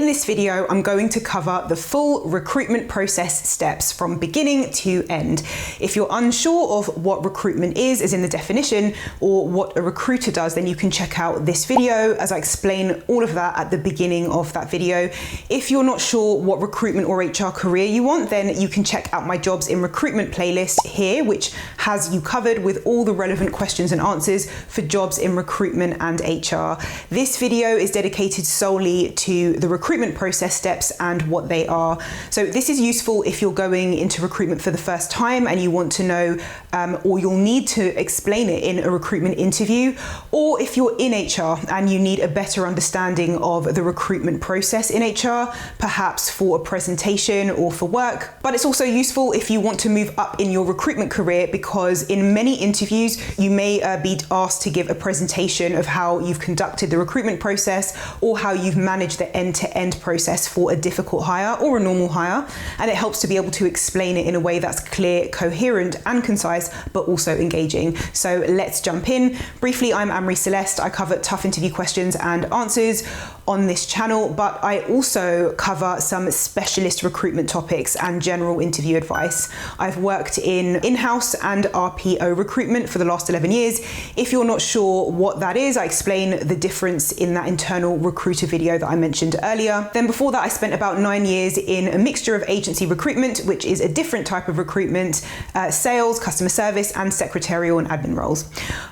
In this video, I'm going to cover the full recruitment process steps from beginning to end. If you're unsure of what recruitment is, as in the definition, or what a recruiter does, then you can check out this video as I explain all of that at the beginning of that video. If you're not sure what recruitment or HR career you want, then you can check out my Jobs in Recruitment playlist here, which has you covered with all the relevant questions and answers for jobs in recruitment and HR. This video is dedicated solely to the recruitment process steps and what they are. So this is useful if you're going into recruitment for the first time and you want to know, or you'll need to explain it in a recruitment interview, or if you're in HR and you need a better understanding of the recruitment process in HR, perhaps for a presentation or for work. But it's also useful if you want to move up in your recruitment career, because in many interviews you may be asked to give a presentation of how you've conducted the recruitment process or how you've managed the end-to-end process for a difficult hire or a normal hire, and it helps to be able to explain it in a way that's clear, coherent and concise, but also engaging. So let's jump in. Briefly, I'm Anne-Marie Celeste. I cover tough interview questions and answers on this channel, but I also cover some specialist recruitment topics and general interview advice. I've worked in in-house and RPO recruitment for the last 11 years. If you're not sure what that is, I explain the difference in that internal recruiter video that I mentioned earlier. Then before that, I spent about 9 years in a mixture of agency recruitment, which is a different type of recruitment, sales, customer service, and secretarial and admin roles.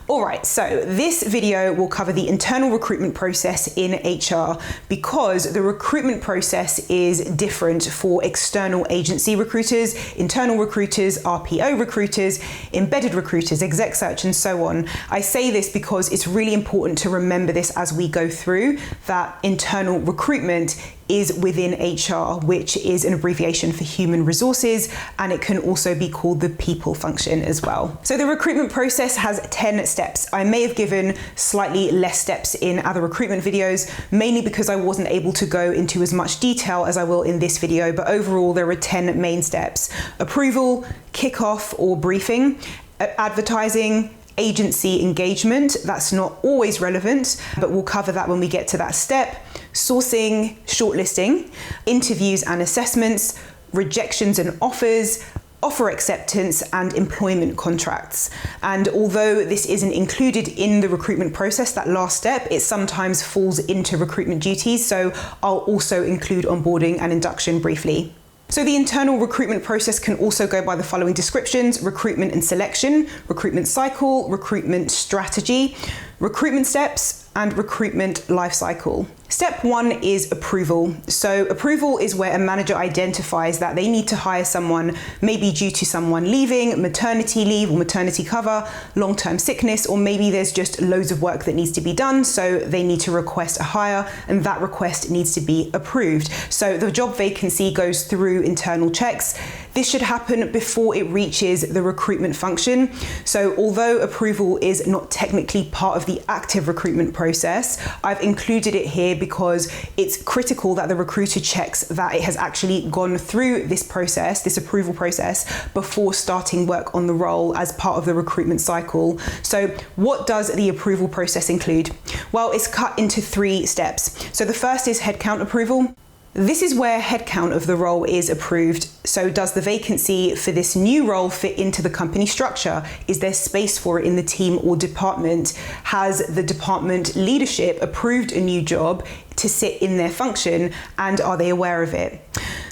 All right, so this video will cover the internal recruitment process in HR, because the recruitment process is different for external agency recruiters, internal recruiters, RPO recruiters, embedded recruiters, exec search, and so on. I say this because it's really important to remember this as we go through, that internal recruitment is within HR, which is an abbreviation for human resources, and it can also be called the people function as well. So the recruitment process has 10 steps. I may have given slightly less steps in other recruitment videos, mainly because I wasn't able to go into as much detail as I will in this video, but overall there are 10 main steps: approval, kickoff or briefing, advertising, agency engagement, that's not always relevant, but we'll cover that when we get to that step, sourcing, shortlisting, interviews and assessments, rejections and offers, offer acceptance, and employment contracts. And although this isn't included in the recruitment process, that last step, it sometimes falls into recruitment duties, so I'll also include onboarding and induction briefly. So the internal recruitment process can also go by the following descriptions: recruitment and selection, recruitment cycle, recruitment strategy, recruitment steps, and recruitment life cycle. Step 1 is approval. So approval is where a manager identifies that they need to hire someone, maybe due to someone leaving, maternity leave or maternity cover, long-term sickness, or maybe there's just loads of work that needs to be done, so they need to request a hire, and that request needs to be approved. So the job vacancy goes through internal checks. This should happen before it reaches the recruitment function. So although approval is not technically part of the active recruitment process, I've included it here because it's critical that the recruiter checks that it has actually gone through this process, this approval process, before starting work on the role as part of the recruitment cycle. So what does the approval process include? Well, it's cut into 3 steps. So the first is headcount approval. This is where headcount of the role is approved. So does the vacancy for this new role fit into the company structure? Is there space for it in the team or department? Has the department leadership approved a new job to sit in their function, and are they aware of it?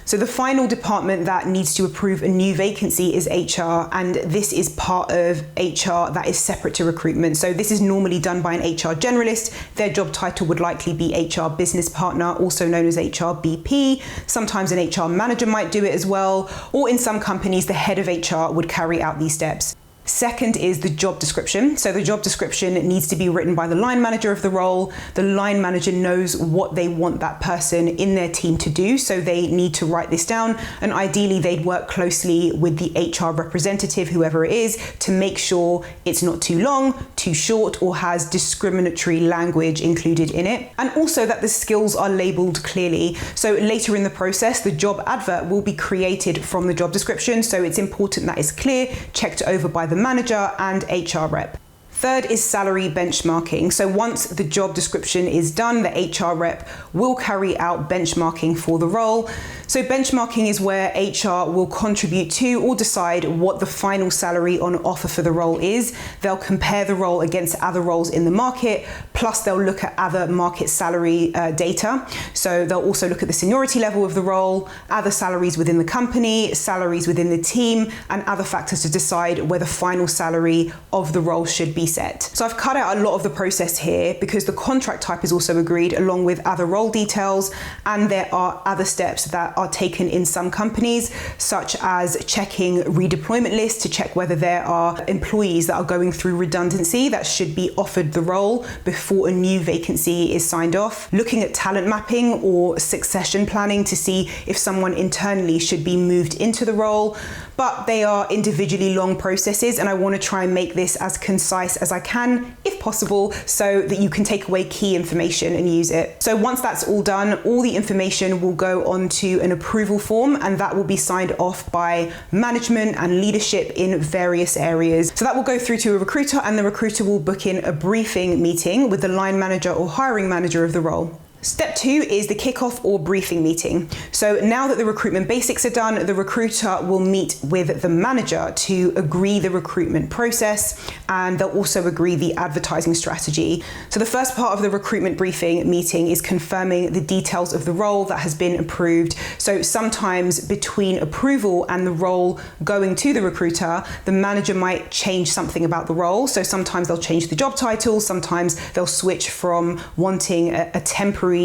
So the final department that needs to approve a new vacancy is HR, and this is part of HR that is separate to recruitment. So this is normally done by an HR generalist. Their job title would likely be HR business partner, also known as HR BP. Sometimes an HR manager might do it as well, or in some companies, the head of HR would carry out these steps. Second is the job description. So the job description needs to be written by the line manager of the role. The line manager knows what they want that person in their team to do, so they need to write this down, and ideally they'd work closely with the HR representative, whoever it is, to make sure it's not too long, too short, or has discriminatory language included in it, and also that the skills are labeled clearly. So later in the process, the job advert will be created from the job description, so it's important that it's clear, checked over by the manager and HR rep. Third is salary benchmarking. So once the job description is done, the HR rep will carry out benchmarking for the role. So benchmarking is where HR will contribute to or decide what the final salary on offer for the role is. They'll compare the role against other roles in the market, plus they'll look at other market salary data. So they'll also look at the seniority level of the role, other salaries within the company, salaries within the team, and other factors to decide where the final salary of the role should be set. So I've cut out a lot of the process here because the contract type is also agreed along with other role details, and there are other steps that are taken in some companies, such as checking redeployment lists to check whether there are employees that are going through redundancy that should be offered the role before a new vacancy is signed off, looking at talent mapping or succession planning to see if someone internally should be moved into the role. But they are individually long processes, and I want to try and make this as concise as I can, if possible, so that you can take away key information and use it. So once that's all done, all the information will go onto an approval form, and that will be signed off by management and leadership in various areas. So that will go through to a recruiter, and the recruiter will book in a briefing meeting with the line manager or hiring manager of the role. Step 2 is the kickoff or briefing meeting. So now that the recruitment basics are done, the recruiter will meet with the manager to agree the recruitment process, and they'll also agree the advertising strategy. So the first part of the recruitment briefing meeting is confirming the details of the role that has been approved. So sometimes between approval and the role going to the recruiter, the manager might change something about the role. So sometimes they'll change the job title, sometimes they'll switch from wanting a temporary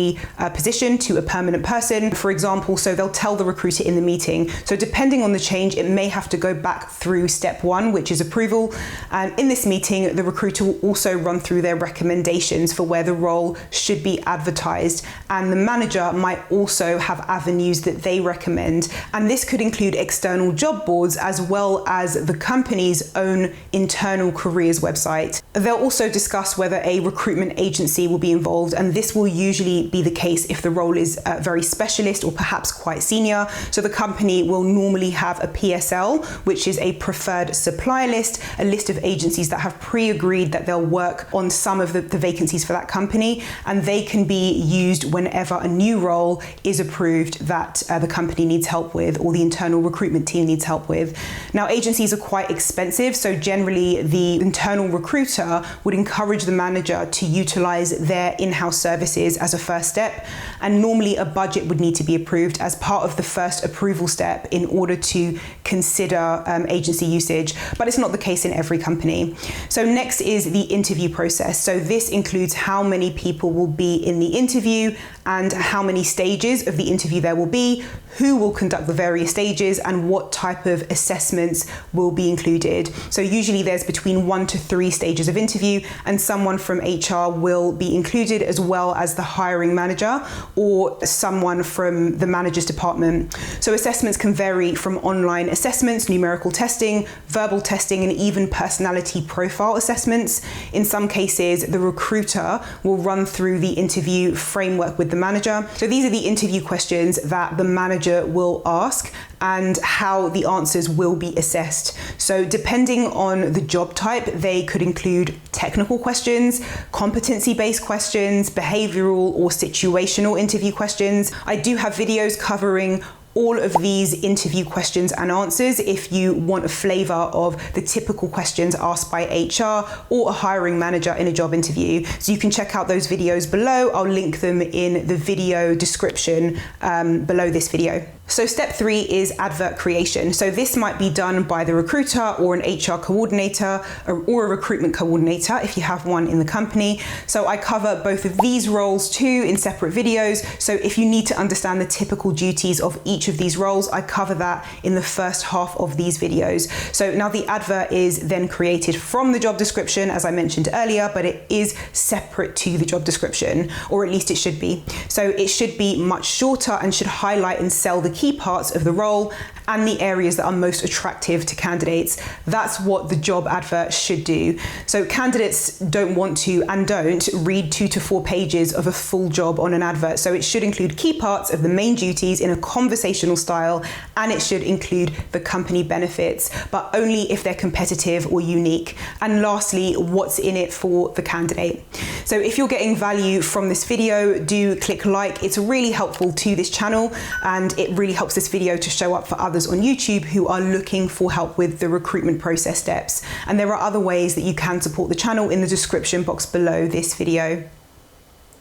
position to a permanent person, for example. So they'll tell the recruiter in the meeting. So depending on the change, it may have to go back through step 1, which is approval. And in this meeting, the recruiter will also run through their recommendations for where the role should be advertised. And the manager might also have avenues that they recommend. And this could include external job boards as well as the company's own internal careers website. They'll also discuss whether a recruitment agency will be involved, and this will usually be the case if the role is very specialist or perhaps quite senior. So the company will normally have a PSL, which is a preferred supplier list, a list of agencies that have pre-agreed that they'll work on some of the vacancies for that company, and they can be used whenever a new role is approved that the company needs help with or the internal recruitment team needs help with. Now, agencies are quite expensive, so generally the internal recruiter would encourage the manager to utilize their in-house services as a first step, and normally a budget would need to be approved as part of the first approval step in order to consider agency usage, but it's not the case in every company. So next is the interview process. So this includes how many people will be in the interview and how many stages of the interview there will be, who will conduct the various stages, and what type of assessments will be included. So usually there's between 1 to 3 stages of interview, and someone from HR will be included as well as the hiring manager or someone from the manager's department. So assessments can vary from online assessments, numerical testing, verbal testing, and even personality profile assessments. In some cases, the recruiter will run through the interview framework with the manager. So these are the interview questions that the manager will ask and how the answers will be assessed. So depending on the job type, they could include technical questions, competency-based questions, behavioral or situational interview questions. I do have videos covering all of these interview questions and answers if you want a flavor of the typical questions asked by HR or a hiring manager in a job interview. So you can check out those videos below. I'll link them in the video description below this video. So step 3 is advert creation. So this might be done by the recruiter or an HR coordinator or a recruitment coordinator if you have one in the company. So I cover both of these roles too in separate videos. So if you need to understand the typical duties of each of these roles, I cover that in the first half of these videos. So now the advert is then created from the job description, as I mentioned earlier, but it is separate to the job description, or at least it should be. So it should be much shorter and should highlight and sell the key parts of the role and the areas that are most attractive to candidates. That's what the job advert should do. So candidates don't want to and don't read 2 to 4 pages of a full job on an advert. So it should include key parts of the main duties in a conversational style, and it should include the company benefits, but only if they're competitive or unique. And lastly, what's in it for the candidate. So if you're getting value from this video, do click like. It's really helpful to this channel, and it really helps this video to show up for others on YouTube who are looking for help with the recruitment process steps. And there are other ways that you can support the channel in the description box below this video.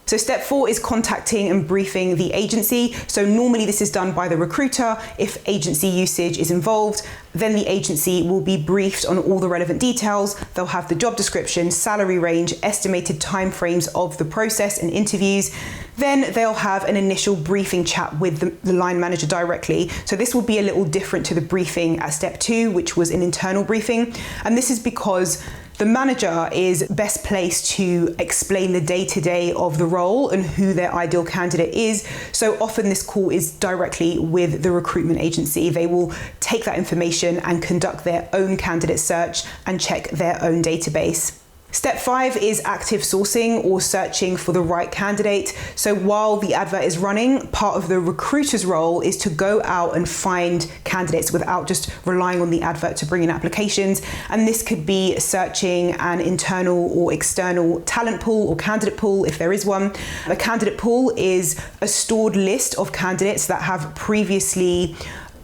So step 4 is contacting and briefing the agency. So normally this is done by the recruiter. If agency usage is involved, then the agency will be briefed on all the relevant details. They'll have the job description, salary range, estimated timeframes of the process and interviews. Then they'll have an initial briefing chat with the line manager directly. So this will be a little different to the briefing at step 2, which was an internal briefing. And this is because the manager is best placed to explain the day-to-day of the role and who their ideal candidate is. So often this call is directly with the recruitment agency. They will take that information and conduct their own candidate search and check their own database. Step 5 is active sourcing or searching for the right candidate. So while the advert is running, part of the recruiter's role is to go out and find candidates without just relying on the advert to bring in applications. And this could be searching an internal or external talent pool or candidate pool, if there is one. A candidate pool is a stored list of candidates that have previously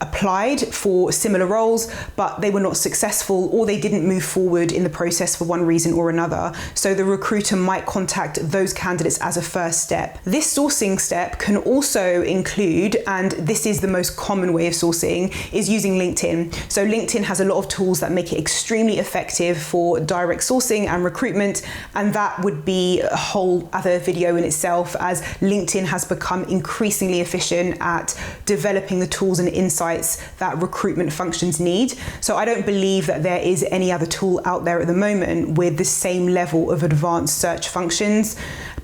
applied for similar roles, but they were not successful or they didn't move forward in the process for one reason or another. So the recruiter might contact those candidates as a first step. This sourcing step can also include, and this is the most common way of sourcing, is using LinkedIn. So LinkedIn has a lot of tools that make it extremely effective for direct sourcing and recruitment, and that would be a whole other video in itself, as LinkedIn has become increasingly efficient at developing the tools and insights that recruitment functions need. So I don't believe that there is any other tool out there at the moment with the same level of advanced search functions.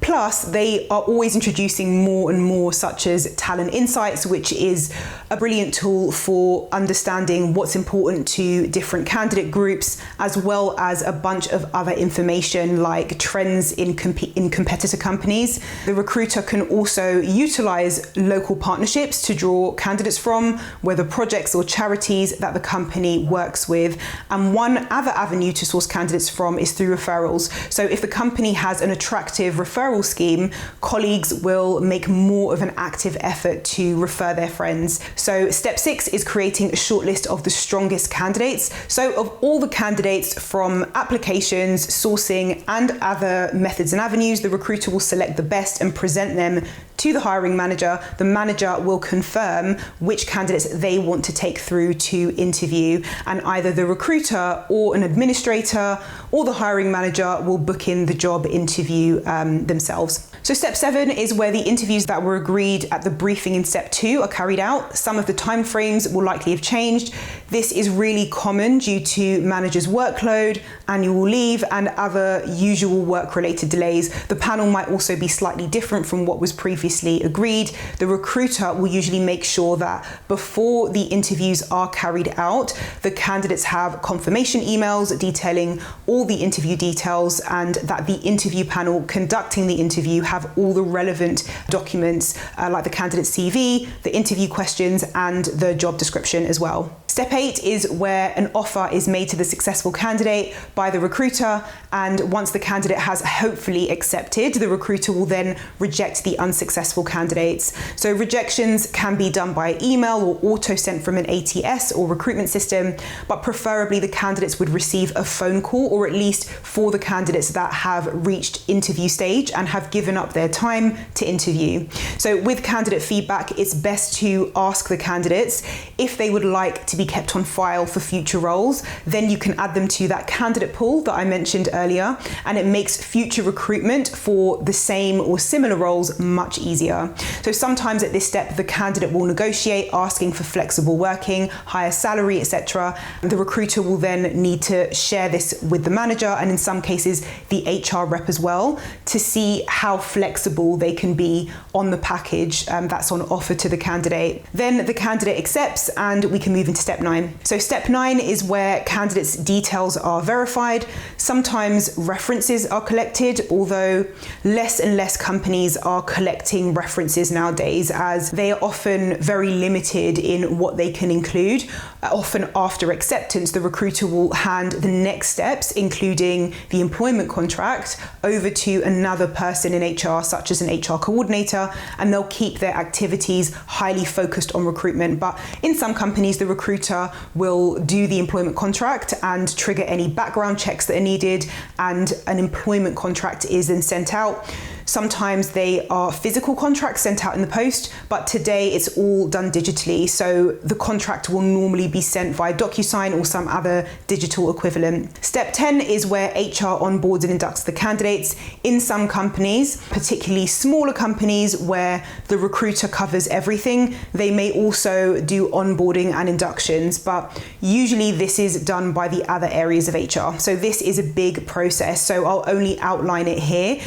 Plus, they are always introducing more and more, such as Talent Insights, which is a brilliant tool for understanding what's important to different candidate groups, as well as a bunch of other information like trends in competitor companies. The recruiter can also utilize local partnerships to draw candidates from, whether projects or charities that the company works with. And one other avenue to source candidates from is through referrals. So if the company has an attractive referral scheme, colleagues will make more of an active effort to refer their friends. So step 6 is creating a shortlist of the strongest candidates. So of all the candidates from applications, sourcing, and other methods and avenues, the recruiter will select the best and present them to the hiring manager. The manager will confirm which candidates they want to take through to interview, and either the recruiter or an administrator or the hiring manager will book in the job interview themselves. So step 7 is where the interviews that were agreed at the briefing in step 2 are carried out. Some of the timeframes will likely have changed. This is really common due to managers' workload, annual leave, and other usual work-related delays. The panel might also be slightly different from what was previously agreed. The recruiter will usually make sure that before the interviews are carried out, the candidates have confirmation emails detailing all the interview details, and that the interview panel conducting the interview have all the relevant documents like the candidate's CV, the interview questions, and the job description as well. Step 8 is where an offer is made to the successful candidate by the recruiter, and once the candidate has hopefully accepted, the recruiter will then reject the unsuccessful candidates. So rejections can be done by email or auto-sent from an ATS or recruitment system, but preferably the candidates would receive a phone call, or at least for the candidates that have reached interview stage and have given up their time to interview. So with candidate feedback, it's best to ask the candidates if they would like to be kept on file for future roles. Then you can add them to that candidate pool that I mentioned earlier, and it makes future recruitment for the same or similar roles much easier. So sometimes at this step, the candidate will negotiate, asking for flexible working, higher salary, etc. The recruiter will then need to share this with the manager, and in some cases the HR rep as well, to see how flexible they can be on the package that's on offer to the candidate. Then the candidate accepts and we can move into step 9. So step 9 is where candidates' details are verified. Sometimes references are collected, although less and less companies are collecting references nowadays, as they are often very limited in what they can include. Often after acceptance, the recruiter will hand the next steps, including the employment contract, over to another person in HR, such as an HR coordinator, and they'll keep their activities highly focused on recruitment. But in some companies, the recruiter will do the employment contract and trigger any background checks that are needed, and an employment contract is then sent out. Sometimes they are physical contracts sent out in the post, but today it's all done digitally. So the contract will normally be sent via DocuSign or some other digital equivalent. Step 10 is where HR onboards and inducts the candidates. In some companies, particularly smaller companies where the recruiter covers everything, they may also do onboarding and inductions, but usually this is done by the other areas of HR. So this is a big process, so I'll only outline it here.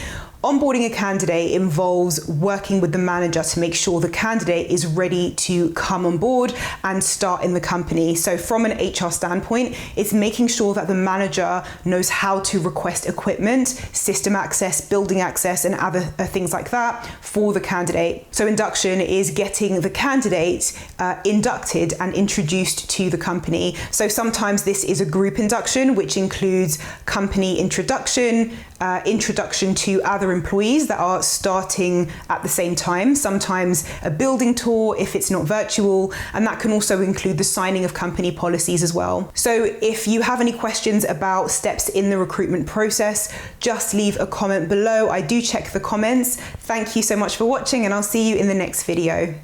Onboarding a candidate involves working with the manager to make sure the candidate is ready to come on board and start in the company. So from an HR standpoint, it's making sure that the manager knows how to request equipment, system access, building access, and other things like that for the candidate. So induction is getting the candidate inducted and introduced to the company. So sometimes this is a group induction, which includes company introduction, introduction to other employees that are starting at the same time, sometimes a building tour if it's not virtual, and that can also include the signing of company policies as well. So if you have any questions about steps in the recruitment process, just leave a comment below. I do check the comments. Thank you so much for watching, and I'll see you in the next video.